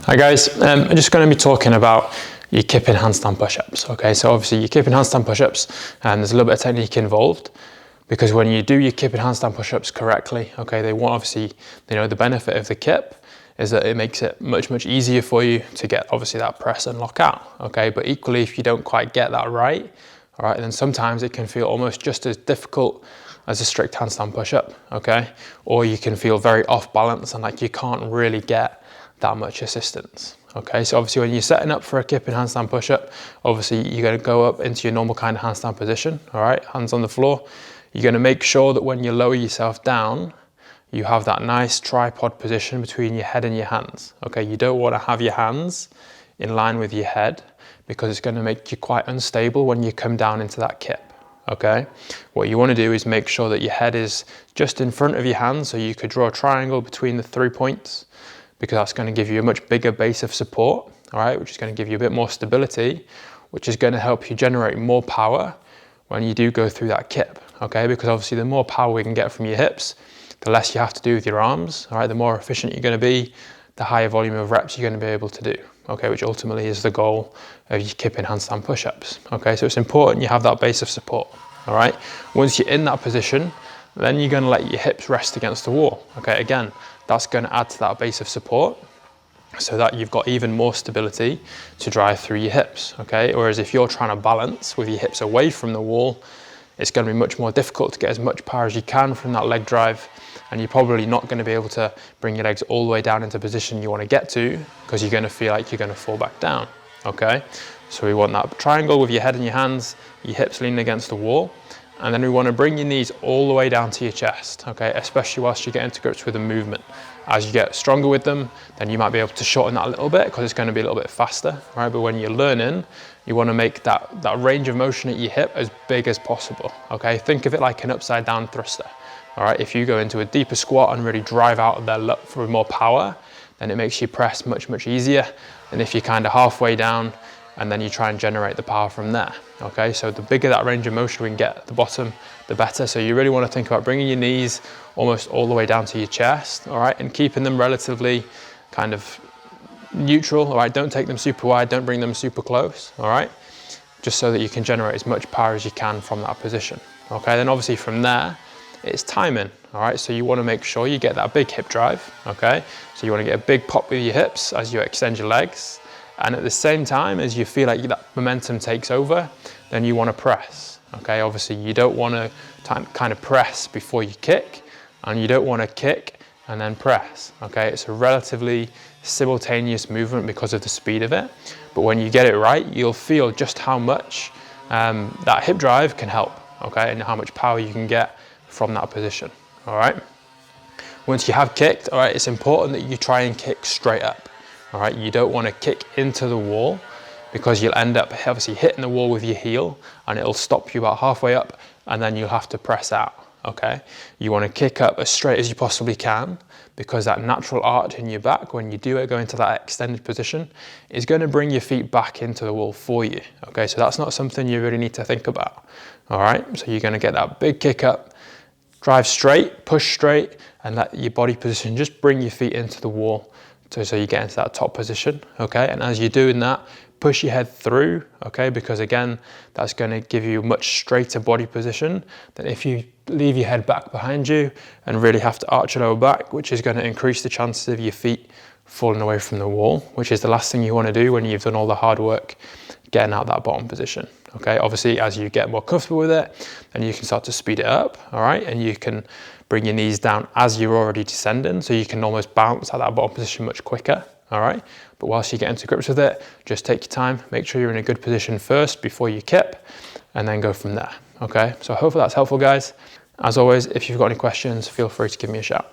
Hi guys, I'm just going to be talking about your kipping handstand push-ups. Okay, so obviously your kipping handstand push-ups, and there's a little bit of technique involved, because when you do your kipping handstand push-ups correctly, okay, they want obviously, the benefit of the kip is that it makes it much easier for you to get obviously that press and lock out. Okay, but equally if you don't quite get that right, all right, then sometimes it can feel almost just as difficult as a strict handstand push-up. Okay, or you can feel very off balance and like you can't really get that much assistance. Okay, so obviously when you're setting up for a kipping handstand push-up, obviously you're going to go up into your normal kind of handstand position, all right, hands on the floor. You're going to make sure that when you lower yourself down, you have that nice tripod position between your head and your hands. Okay, you don't want to have your hands in line with your head because it's going to make you quite unstable when you come down into that kip. Okay, what you want to do is make sure that your head is just in front of your hands, so you could draw a triangle between the 3 points, because that's going to give you a much bigger base of support, all right, which is going to give you a bit more stability, which is going to help you generate more power when you do go through that kip. Okay, because obviously the more power we can get from your hips, the less you have to do with your arms, all right, the more efficient you're going to be, the higher volume of reps you're going to be able to do, okay, which ultimately is the goal of your kipping handstand push-ups. Okay, so it's important you have that base of support. All right, once you're in that position, then you're going to let your hips rest against the wall. Okay, again, that's going to add to that base of support so that you've got even more stability to drive through your hips. Okay, whereas if you're trying to balance with your hips away from the wall, it's going to be much more difficult to get as much power as you can from that leg drive, and you're probably not going to be able to bring your legs all the way down into position you want to get to, because you're going to feel like you're going to fall back down. Okay, so we want that triangle with your head and your hands, your hips leaning against the wall, and then we want to bring your knees all the way down to your chest, okay, especially whilst you get into grips with the movement. As you get stronger with them, then you might be able to shorten that a little bit because it's going to be a little bit faster, right? But when you're learning, you want to make that range of motion at your hip as big as possible, okay? Think of it like an upside down thruster, all right? If you go into a deeper squat and really drive out of there for more power, then it makes you press much easier than if you're kind of halfway down and then you try and generate the power from there. Okay, so the bigger that range of motion we can get at the bottom, the better. So you really want to think about bringing your knees almost all the way down to your chest, all right, and keeping them relatively kind of neutral, all right? Don't take them super wide, don't bring them super close, all right? Just so that you can generate as much power as you can from that position. Okay, then obviously from there, it's timing, all right? So you want to make sure you get that big hip drive, okay? So you want to get a big pop with your hips as you extend your legs. And at the same time, as you feel like that momentum takes over, then you want to press. Okay, obviously you don't want to kind of press before you kick, and you don't want to kick and then press. Okay, it's a relatively simultaneous movement because of the speed of it. But when you get it right, you'll feel just how much that hip drive can help. Okay, and how much power you can get from that position. All right. Once you have kicked, all right, it's important that you try and kick straight up. All right, you don't want to kick into the wall because you'll end up obviously hitting the wall with your heel and it'll stop you about halfway up and then you'll have to press out, okay? You want to kick up as straight as you possibly can because that natural arch in your back, when you do it, go into that extended position, is going to bring your feet back into the wall for you, okay? So that's not something you really need to think about, all right? So you're going to get that big kick up, drive straight, push straight, and let your body position just bring your feet into the wall. So you get into that top position, okay? And as you're doing that, push your head through, okay? Because again, that's going to give you a much straighter body position than if you leave your head back behind you and really have to arch your lower back, which is going to increase the chances of your feet falling away from the wall, which is the last thing you want to do when you've done all the hard work getting out that bottom position, okay? Obviously, as you get more comfortable with it, then you can start to speed it up, all right? And you can bring your knees down as you're already descending, so you can almost bounce at that bottom position much quicker, all right? But whilst you get into grips with it, just take your time, make sure you're in a good position first before you kip, and then go from there, okay? So hopefully that's helpful, guys. As always, if you've got any questions, feel free to give me a shout.